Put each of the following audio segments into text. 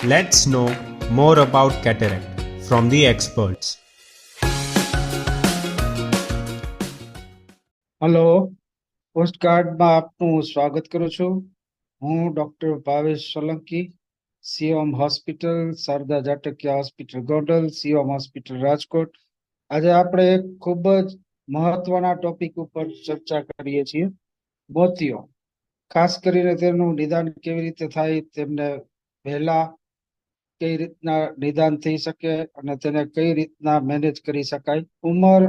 Let's know more about cataract from the experts. Hello, પોસ્ટકાર્ડમાં આપનું સ્વાગત કરું છું. હું ડોક્ટર ભાવેશ સોલંકી, સીઓમ હોસ્પિટલ, શારદા જાટકિયા હોસ્પિટલ ગોંડલ, સીઓમ હોસ્પિટલ રાજકોટ. આજે આપણે એક ખૂબ જ મહત્વના ટોપિક ઉપર ચર્ચા કરીએ છીએ, મોતિયો. ખાસ કરીને તેનું નિદાન કેવી રીતે થાય, તેમને વહેલા કઈ રીતના નિદાન થઈ શકે અને તેને કઈ રીતના મેનેજ કરી શકાય. ઉંમર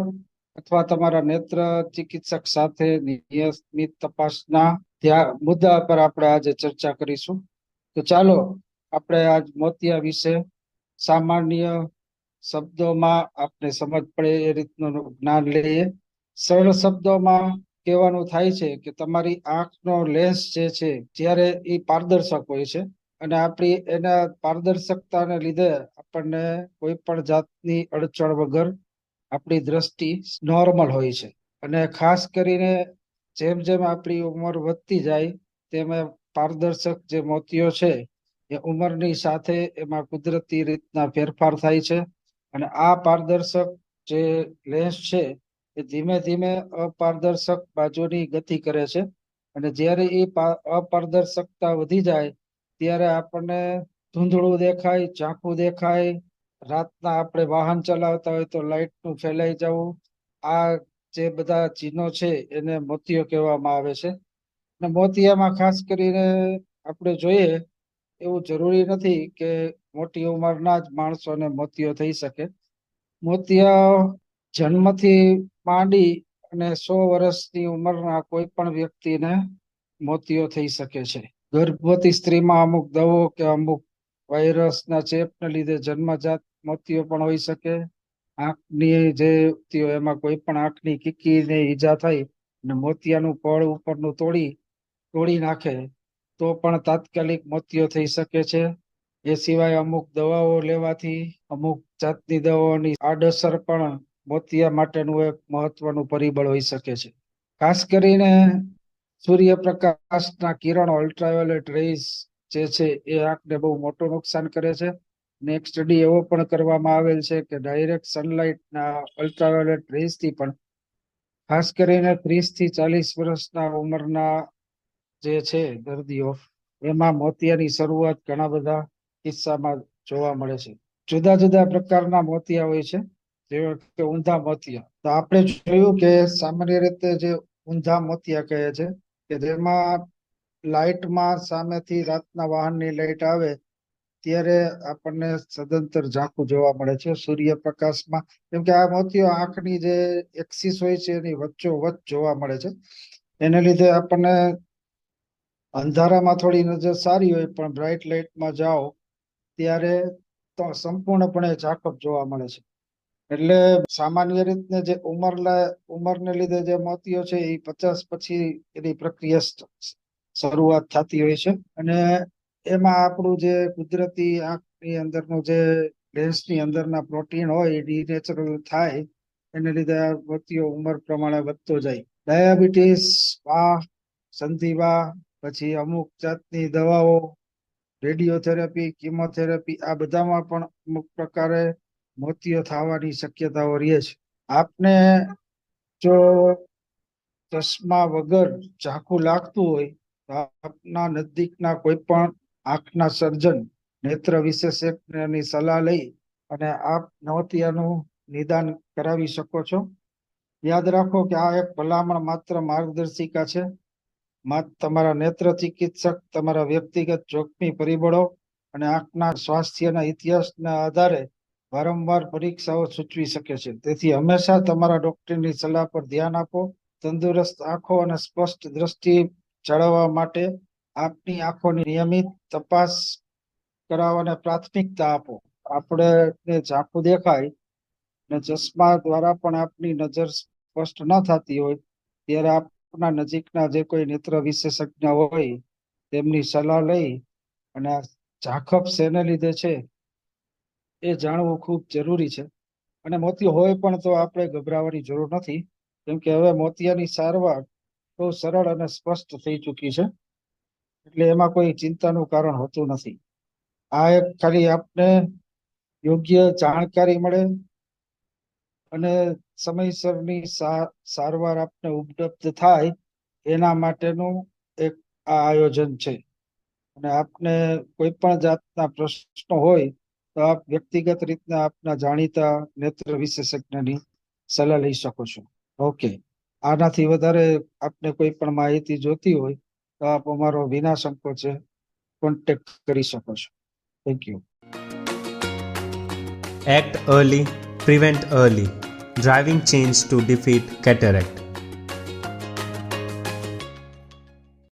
અથવા તમારા નેત્ર ચિકિત્સક સાથે નિયમિત તપાસના મુદ્દા પર આપણે આજે ચર્ચા કરીશું. તો ચાલો આપણે આજ મોતિયા વિશે સામાન્ય શબ્દોમાં આપને સમજ પડે એ રીતનું જ્ઞાન લઈએ. સરળ શબ્દોમાં કહેવાનું થાય છે કે તમારી આંખનો લેન્સ જે છે જ્યારે એ પારદર્શક હોય છે અને આપણી એના પારદર્શકતાને લીધે આપણને કોઈ પણ જાતની અડચણ વગર આપણી દ્રષ્ટિ નોર્મલ હોય છે. અને ખાસ કરીને જેમ જેમ આપણી ઉંમર વધતી જાય તેમ પારદર્શક જે મોતિયો છે એ ઉંમરની સાથે એમાં કુદરતી રીતના ફેરફાર થાય છે અને આ પારદર્શક જે લેન્સ છે એ ધીમે ધીમે અપારદર્શક બાજુની ગતિ કરે છે અને જ્યારે એ અપારદર્શકતા વધી જાય ત્યારે આપણને ધૂંધળું દેખાય, ઝાંખું દેખાય. રાતના આપણે વાહન ચલાવતા હોય તો લાઇટનું ફેલાઈ જવું, આ જે બધા ચિહ્નો છે એને મોતિયો કહેવામાં આવે છે. અને મોતિયામાં ખાસ કરીને આપણે જોઈએ એવું જરૂરી નથી કે મોટી ઉંમરના જ માણસોને મોતિયો થઈ શકે. મોતિયા જન્મથી માંડી અને 100 વર્ષની ઉંમરના કોઈ પણ વ્યક્તિને મોતિયો થઈ શકે છે. ગર્ભવતી સ્ત્રીમાં અમુક દવો કે અમુક વાયરસના ચેપને લીધે જન્મજાત મોતિયો પણ હોઈ શકે. આંખની જે એમાં કોઈ પણ આંખની કીકીને ઈજા થઈ અને મોતિયાનું પડ ઉપરનું તોડી નાખે તો પણ તાત્કાલિક મોતિયો થઈ શકે છે. એ સિવાય અમુક દવાઓ લેવાથી અમુક જાતની દવાઓની આડઅસર પણ મોતિયા માટેનું એક મહત્વનું પરિબળ હોઈ શકે છે. ખાસ કરીને સૂર્યપ્રકાશના કિરણો, અલ્ટ્રાવાયોલેટ રેઝ જે છે એ આંખને બહુ મોટું નુકસાન કરે છે. ને એક સ્ટડી એવો પણ કરવામાં આવેલ છે કે ડાયરેક્ટ સનલાઇટના અલ્ટ્રાવાયોલેટ રેઝથી પણ ખાસ કરીને 30 થી 40 વર્ષના ઉંમરના જે છે દર્દીઓ, એમાં મોતિયાની શરૂઆત ઘણા બધા કિસ્સામાં જોવા મળે છે. જુદા જુદા પ્રકારના મોતિયા હોય છે, જેવા કે ઊંધા મોતિયા. તો આપણે જોયું કે સામાન્ય રીતે જે ઊંધા મોતિયા કહે છે કે જેમાં લાઇટમાં સામેથી રાતના વાહનની લાઇટ આવે ત્યારે આપણને સદંતર ઝાંખું જોવા મળે છે સૂર્યપ્રકાશમાં. કેમ કે આ મોતિયો આંખની જે એક્સિસ હોય છે એની વચ્ચોવચ્ચ જોવા મળે છે. એને લીધે આપણને અંધારામાં થોડી નજર સારી હોય પણ બ્રાઇટ લાઇટમાં જાઓ ત્યારે તો સંપૂર્ણપણે ઝાકપ જોવા મળે છે. એટલે સામાન્ય રીતને જે ઉંમરને લીધે જે મોતિયો છે એ 50 પછી એની પ્રક્રિયા શરૂઆત થતી હોય છે. અને એમાં આપણું જે કુદરતી આંખની અંદરનું જે લેન્સની અંદરના પ્રોટીન હોય એ ડિનેચરલ થાય, એને લીધે આ મોતિયો ઉંમર પ્રમાણે વધતો જાય. ડાયાબિટીસ, સંધિવા, પછી અમુક જાતની દવાઓ, રેડિયોથેરાપી, કિમોથેરાપી, આ બધામાં પણ અમુક પ્રકારે મોતિયો થવાની શક્યતાઓ રહે છે. આપને જો ચશ્મા વગર ઝાંખું લાગતું હોય તો આપના નજદીકના કોઈ પણ આંખના સર્જન, નેત્ર વિશેષજ્ઞની સલાહ લઈ અને આપ મોતિયાનું નિદાન કરાવી શકો છો. યાદ રાખો કે આ એક ભલામણ માત્ર માર્ગદર્શિકા છે. તમારા નેત્ર ચિકિત્સક તમારા વ્યક્તિગત જોખમી પરિબળો અને આંખના સ્વાસ્થ્યના ઇતિહાસના આધારે વારંવાર પરીક્ષાઓ સૂચવી શકે છે. તેથી હંમેશા તમારા ડોક્ટરની સલાહ પર ધ્યાન આપો. તંદુરસ્ત આંખો અને સ્પષ્ટ દ્રષ્ટિ જાળવવા માટે આપની આંખોની નિયમિત તપાસ કરાવવાને પ્રાથમિકતા આપો. આપણે ઝાંખું દેખાય અને ચશ્મા દ્વારા પણ આપની નજર સ્પષ્ટ ન થતી હોય ત્યારે આપના નજીકના જે કોઈ નેત્ર વિશેષજ્ઞ હોય તેમની સલાહ લઈ અને ઝાંખપ શેને લીધે છે એ જાણવું ખૂબ જરૂરી છે. અને મોતિયો હોય પણ તો આપણે ગભરાવાની જરૂર નથી, કેમ કે હવે મોતિયાની સારવાર બહુ સરળ અને સ્પષ્ટ થઈ ચૂકી છે. એટલે એમાં કોઈ ચિંતાનું કારણ હોતું નથી. આ એક ખાલી આપને યોગ્ય જાણકારી મળે અને સમયસરની સારવાર આપને ઉપલબ્ધ થાય એના માટેનું એક આ આયોજન છે. અને આપને કોઈ પણ જાતના પ્રશ્નો હોય તો આપ વ્યક્તિગત રીતના આપના જાણીતા નેત્ર વિશેષજ્ઞની સલાહ લઈ શકો છો. ઓકે, આનાથી વધારે આપને કોઈ પણ માહિતી જોતી હોય તો આપ અમારો વિના સંકોચે કોન્ટેક્ટ કરી શકો છો. Thank you. Act early, prevent early. Driving change to defeat cataract.